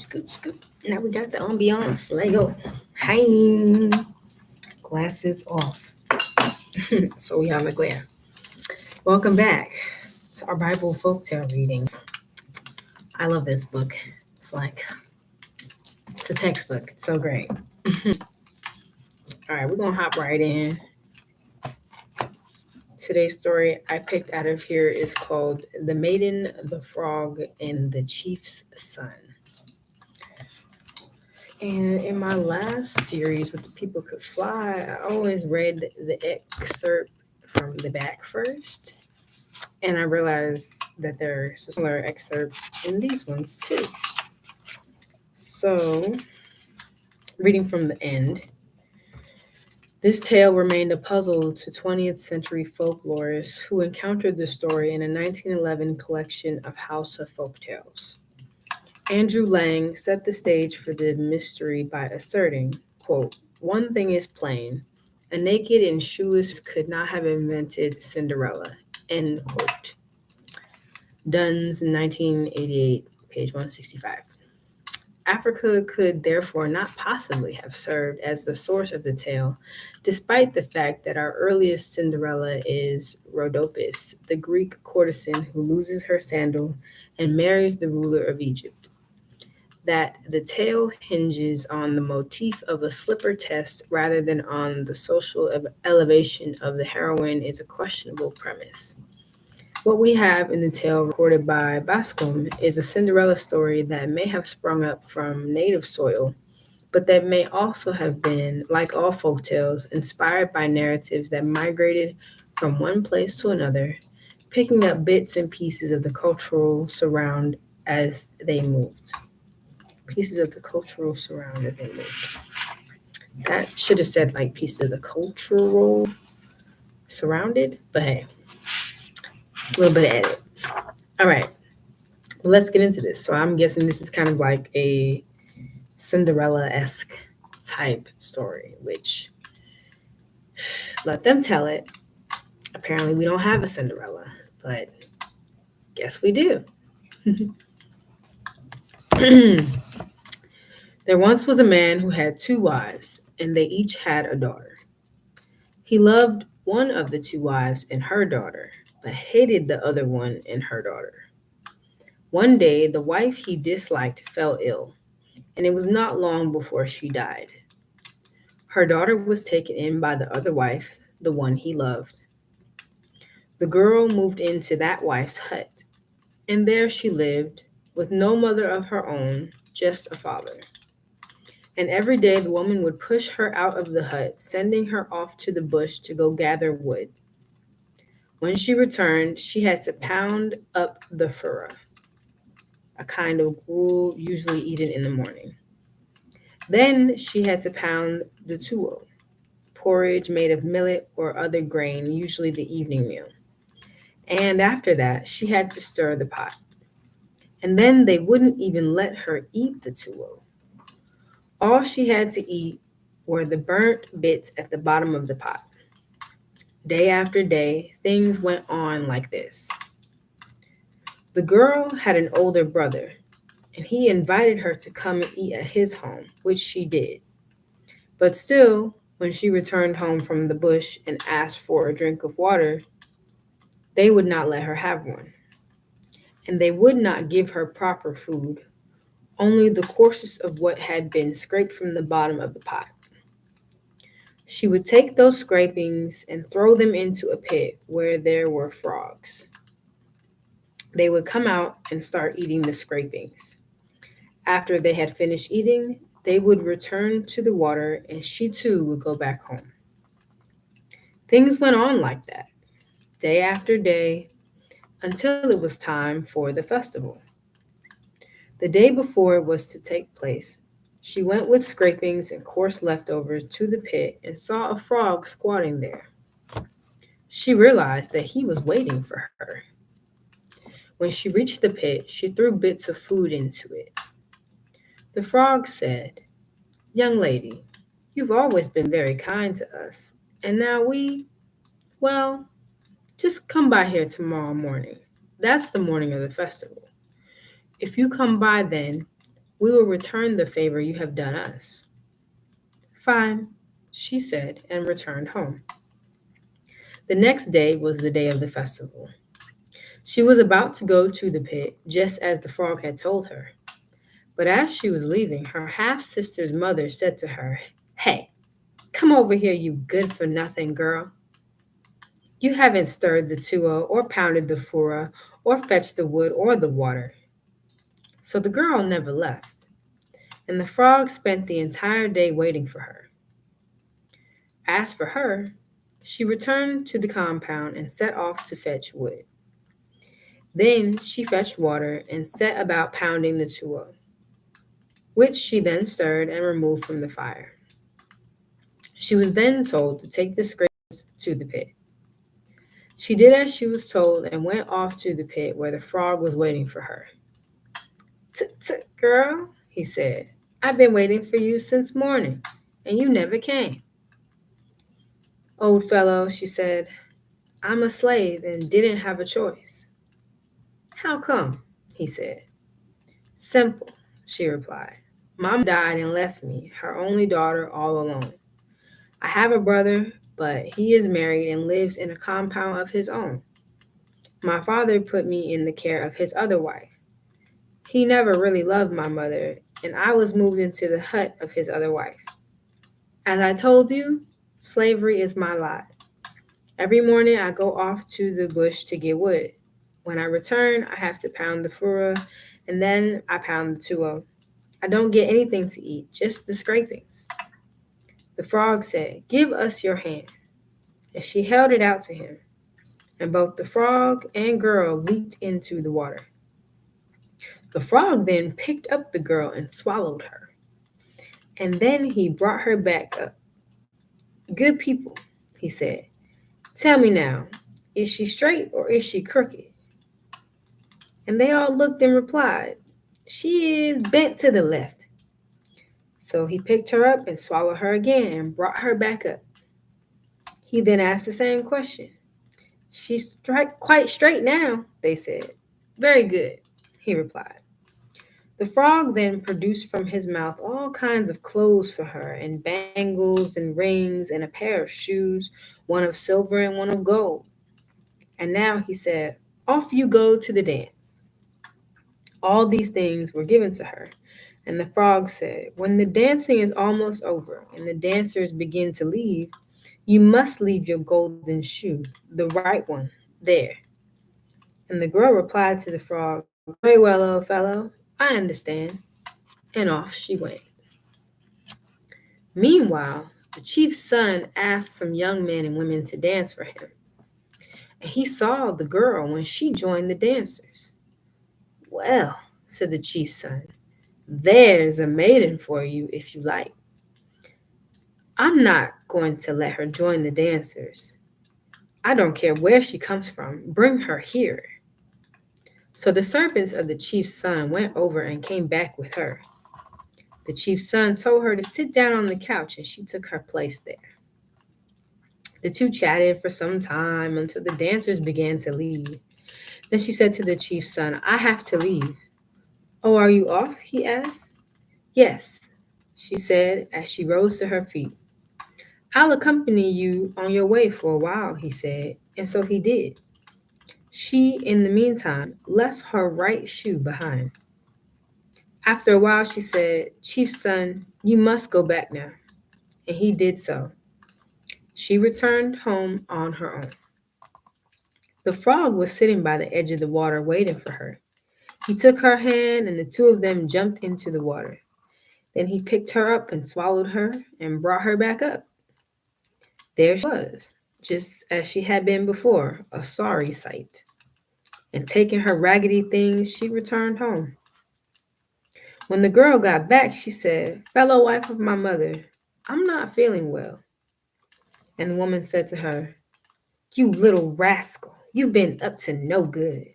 Scoot, scoot. Now we got the ambiance. Lego. Hi. Glasses off. So we have a glare. Welcome back to our Bible folktale readings. I love this book. It's like, it's a textbook. It's so great. All right, we're going to hop right in. Today's story I picked out of here is called The Maiden, the Frog, and the Chief's Son. And in my last series with The People Could Fly, I always read the excerpt from the back first. And I realized that there's a similar excerpt in these ones too. So, reading from the end. This tale remained a puzzle to 20th century folklorists who encountered the story in a 1911 collection of House of Folktales. Andrew Lang set the stage for the mystery by asserting, quote, "One thing is plain, a naked and shoeless could not have invented Cinderella," end quote. Dunn's 1988, page 165. Africa could therefore not possibly have served as the source of the tale, despite the fact that our earliest Cinderella is Rhodopis, the Greek courtesan who loses her sandal and marries the ruler of Egypt. That the tale hinges on the motif of a slipper test rather than on the social elevation of the heroine is a questionable premise. What we have in the tale recorded by Bascom is a Cinderella story that may have sprung up from native soil, but that may also have been, like all folktales, inspired by narratives that migrated from one place to another, picking up bits and pieces of the cultural surround as they moved. Pieces of the cultural surround as they moved. That should have said like pieces of the cultural surrounded, but hey, a little bit of edit. All right, let's get into this. So I'm guessing this is kind of like a Cinderella-esque type story, which let them tell it. Apparently we don't have a Cinderella, but guess we do. There once was a man who had two wives, and they each had a daughter. He loved one of the two wives and her daughter, but hated the other one and her daughter. One day, the wife he disliked fell ill, and it was not long before she died. Her daughter was taken in by the other wife, the one he loved. The girl moved into that wife's hut, and there she lived, with no mother of her own, just a father. And every day the woman would push her out of the hut, sending her off to the bush to go gather wood. When she returned, she had to pound up the furra, a kind of gruel usually eaten in the morning. Then she had to pound the tuwo, porridge made of millet or other grain, usually the evening meal. And after that, she had to stir the pot. And then they wouldn't even let her eat the tuwo. All she had to eat were the burnt bits at the bottom of the pot. Day after day, things went on like this. The girl had an older brother, and he invited her to come and eat at his home, which she did. But still, when she returned home from the bush and asked for a drink of water, they would not let her have one. And they would not give her proper food, only the coarsest of what had been scraped from the bottom of the pot. She would take those scrapings and throw them into a pit where there were frogs. They would come out and start eating the scrapings. After they had finished eating, they would return to the water and she too would go back home. Things went on like that, day after day, until it was time for the festival. The day before it was to take place, she went with scrapings and coarse leftovers to the pit and saw a frog squatting there. She realized that he was waiting for her. When she reached the pit, she threw bits of food into it. The frog said, "Young lady, you've always been very kind to us, and now well, just come by here tomorrow morning. That's the morning of the festival. If you come by then, We will return the favor you have done us. Fine, she said, and returned home. The next day was the day of the festival. She was about to go to the pit, just as the frog had told her. But as she was leaving, her half sister's mother said to her, "Hey, come over here, you good for nothing girl. You haven't stirred the tuo, or pounded the fura, or fetched the wood or the water." So the girl never left, and the frog spent the entire day waiting for her. As for her, she returned to the compound and set off to fetch wood. Then she fetched water and set about pounding the tuo, which she then stirred and removed from the fire. She was then told to take the scrapes to the pit. She did as she was told and went off to the pit where the frog was waiting for her. "Tut, girl," he said, "I've been waiting for you since morning, and you never came." "Old fellow," she said, "I'm a slave and didn't have a choice." "How come?" he said. "Simple," she replied. "Mama died and left me, her only daughter, all alone. I have a brother, but he is married and lives in a compound of his own. My father put me in the care of his other wife. He never really loved my mother, and I was moved into the hut of his other wife. As I told you, slavery is my lot. Every morning I go off to the bush to get wood. When I return, I have to pound the fura, and then I pound the tuo. I don't get anything to eat, just the scrapings." The frog said, "Give us your hand." And she held it out to him, and both the frog and girl leaped into the water. The frog then picked up the girl and swallowed her, and then he brought her back up. "Good people," he said, "tell me now, is she straight or is she crooked?" And they all looked and replied, "She is bent to the left." So he picked her up and swallowed her again and brought her back up. He then asked the same question. "She's quite straight now," they said. "Very good," he replied. The frog then produced from his mouth all kinds of clothes for her, and bangles and rings, and a pair of shoes, one of silver and one of gold. "And now," he said, "off you go to the dance." All these things were given to her, and the frog said, "When the dancing is almost over and the dancers begin to leave, you must leave your golden shoe, the right one, there." And the girl replied to the frog, "Very well, old fellow, I understand." And off she went. Meanwhile, the chief's son asked some young men and women to dance for him, and he saw the girl when she joined the dancers. "Well," said the chief's son, "there's a maiden for you if you like. I'm not going to let her join the dancers. I don't care where she comes from, bring her here." So the servants of the chief's son went over and came back with her. The chief's son told her to sit down on the couch, and she took her place there. The two chatted for some time until the dancers began to leave. Then she said to the chief's son, "I have to leave." "Oh, are you off?" he asked. "Yes," she said as she rose to her feet. "I'll accompany you on your way for a while," he said, and so he did. She, in the meantime, left her right shoe behind. After a while, she said, "Chief's son, you must go back now." And he did so. She returned home on her own. The frog was sitting by the edge of the water waiting for her. He took her hand, and the two of them jumped into the water. Then he picked her up and swallowed her and brought her back up. There she was, just as she had been before, a sorry sight. And taking her raggedy things, she returned home. When the girl got back, she said, "Fellow wife of my mother, I'm not feeling well." And the woman said to her, "You little rascal, you've been up to no good.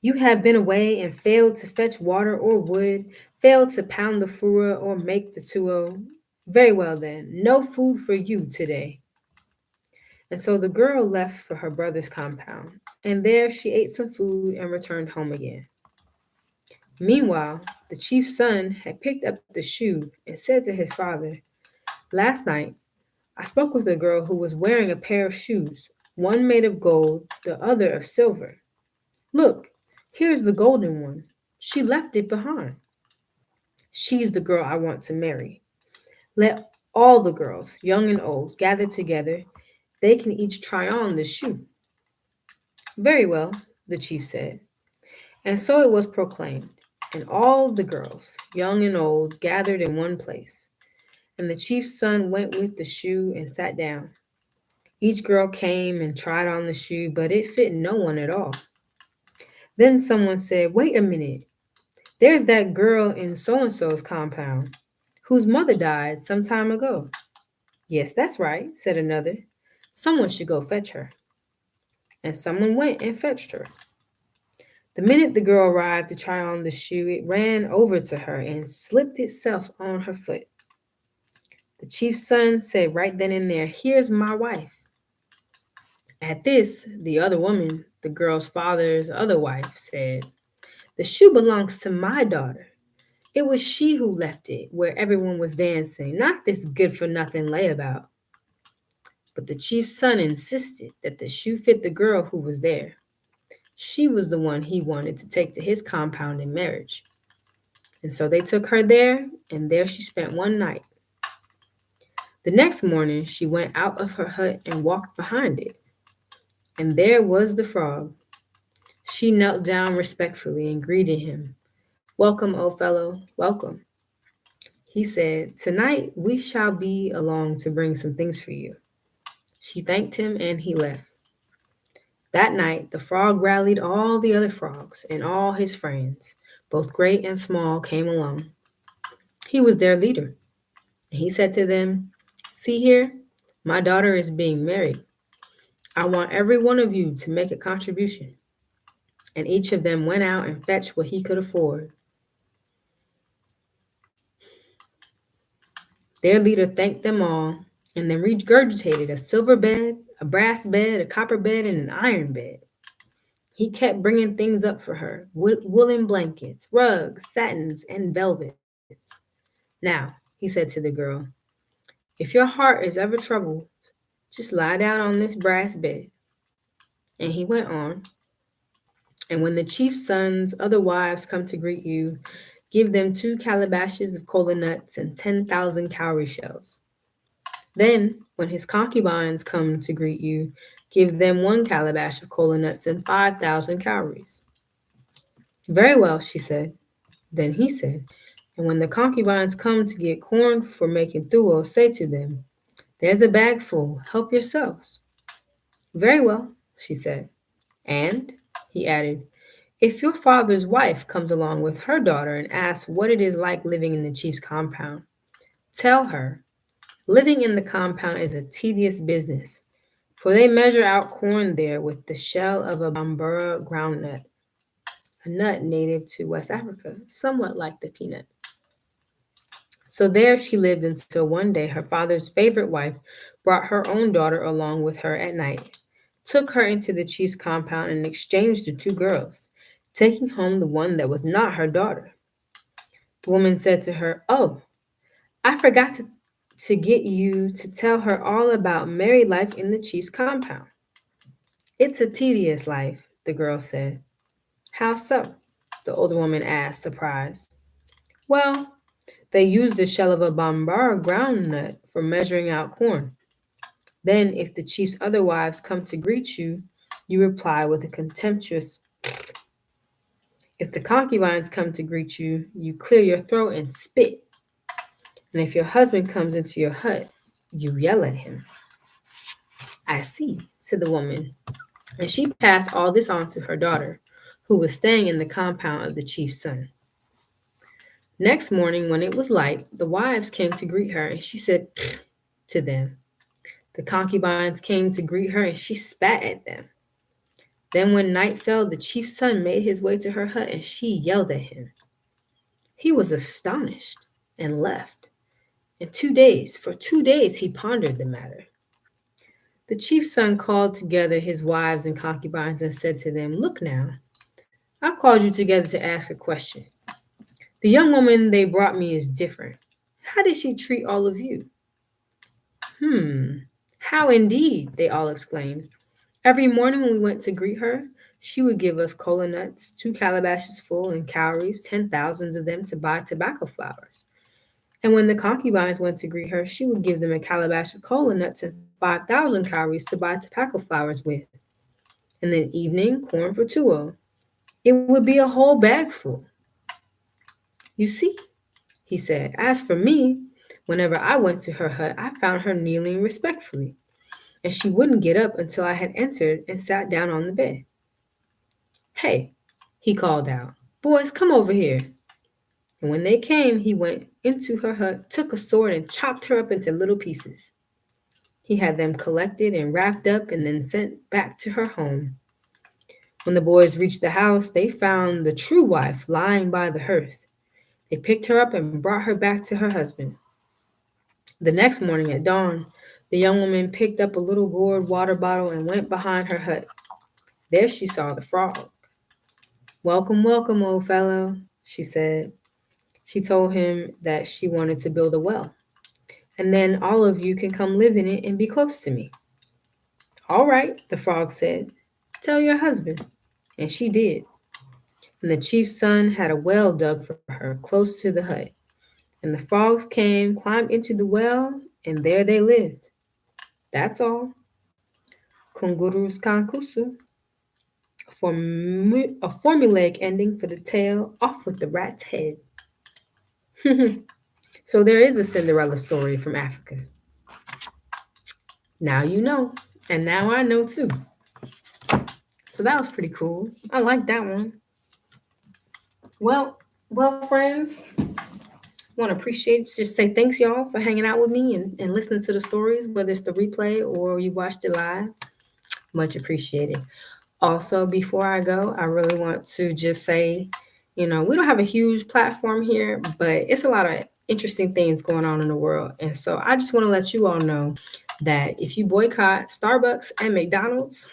You have been away and failed to fetch water or wood, failed to pound the fura or make the tuo. Very well then, no food for you today." And so the girl left for her brother's compound, and there she ate some food and returned home again. Meanwhile, the chief's son had picked up the shoe and said to his father, "Last night I spoke with a girl who was wearing a pair of shoes, one made of gold, the other of silver. Look, here's the golden one. She left it behind. She's the girl I want to marry. Let all the girls, young and old, gather together. They can each try on the shoe." "Very well," the chief said. And so it was proclaimed, and all the girls, young and old, gathered in one place. And the chief's son went with the shoe and sat down. Each girl came and tried on the shoe, but it fit no one at all. Then someone said, "Wait a minute. There's that girl in so and so's compound whose mother died some time ago." "Yes, that's right," said another. "Someone should go fetch her." And someone went and fetched her. The minute the girl arrived to try on the shoe, it ran over to her and slipped itself on her foot. The chief's son said right then and there, "Here's my wife." At this, the other woman, the girl's father's other wife, said, "The shoe belongs to my daughter. It was she who left it where everyone was dancing, not this good for nothing layabout." But the chief's son insisted that the shoe fit the girl who was there. She was the one he wanted to take to his compound in marriage. And so they took her there, and there she spent one night. The next morning, she went out of her hut and walked behind it. And there was the frog. She knelt down respectfully and greeted him. "Welcome, old fellow, welcome." He said, "Tonight we shall be along to bring some things for you." She thanked him and he left. That night, the frog rallied all the other frogs, and all his friends, both great and small, came along. He was their leader, and he said to them, "See here, my daughter is being married. I want every one of you to make a contribution." And each of them went out and fetched what he could afford. Their leader thanked them all, and then regurgitated a silver bed, a brass bed, a copper bed, and an iron bed. He kept bringing things up for her: woolen blankets, rugs, satins, and velvets. "Now," he said to the girl, "if your heart is ever troubled, just lie down on this brass bed." And he went on, "And when the chief's son's other wives come to greet you, give them 2 calabashes of kola nuts and 10,000 cowrie shells. Then, when his concubines come to greet you, give them 1 calabash of kola nuts and 5,000 cowries." "Very well," she said. Then he said, "And when the concubines come to get corn for making thuo, say to them, 'There's a bag full, help yourselves.'" "Very well," she said. "And," he added, "if your father's wife comes along with her daughter and asks what it is like living in the chief's compound, tell her, living in the compound is a tedious business, for they measure out corn there with the shell of a bambura groundnut, a nut native to West Africa, somewhat like the peanut." So there she lived until one day her father's favorite wife brought her own daughter along with her at night, took her into the chief's compound, and exchanged the 2 girls, taking home the one that was not her daughter. The woman said to her, "Oh, I forgot to get you to tell her all about married life in the chief's compound." "It's a tedious life," the girl said. "How so?" the older woman asked, surprised. "Well, they use the shell of a bambara groundnut for measuring out corn. Then, if the chief's other wives come to greet you, you reply with a contemptuous. If the concubines come to greet you, you clear your throat and spit. And if your husband comes into your hut, you yell at him." "I see," said the woman, and she passed all this on to her daughter, who was staying in the compound of the chief's son. Next morning, when it was light, the wives came to greet her, and she said to them. The concubines came to greet her, and she spat at them. Then when night fell, the chief's son made his way to her hut, and she yelled at him. He was astonished and left. For 2 days, he pondered the matter. The chief's son called together his wives and concubines and said to them, "Look now, I've called you together to ask a question. The young woman they brought me is different. How did she treat all of you? Hmm, how indeed, they all exclaimed. Every morning when we went to greet her, she would give us cola nuts, 2 calabashes full, and cowries, 10,000 of them to buy tobacco flowers. And when the concubines went to greet her, she would give them a calabash of cola nuts and 5,000 cowries to buy tobacco flowers with. And then evening, corn for tuo. It would be a whole bag full. You see, he said, as for me, whenever I went to her hut, I found her kneeling respectfully, and she wouldn't get up until I had entered and sat down on the bed. Hey, he called out, boys, come over here. And when they came, he went into her hut, took a sword, and chopped her up into little pieces. He had them collected and wrapped up and then sent back to her home. When the boys reached the house, they found the true wife lying by the hearth. They picked her up and brought her back to her husband. The next morning at dawn, the young woman picked up a little gourd water bottle and went behind her hut. There she saw the frog. Welcome, welcome, old fellow, she said. She told him that she wanted to build a well, and then all of you can come live in it and be close to me. All right, the frog said. Tell your husband. And she did. And the chief's son had a well dug for her close to the hut. And the frogs came, climbed into the well, and there they lived. That's all. Kungurus kankusu. A formulaic ending for the tale, off with the rat's head. So there is a Cinderella story from Africa. Now you know, and now I know too. So that was pretty cool. I like that one. Well, friends, want to appreciate, just say thanks y'all for hanging out with me and listening to the stories, whether it's the replay or you watched it live. Much appreciated. Also, before I go, I really want to just say, we don't have a huge platform here, but it's a lot of interesting things going on in the world. And so I just want to let you all know that if you boycott Starbucks and McDonald's,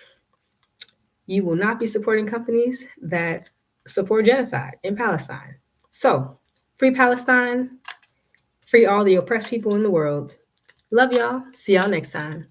you will not be supporting companies that support genocide in Palestine. So, free Palestine, free all the oppressed people in the world. Love y'all. See y'all next time.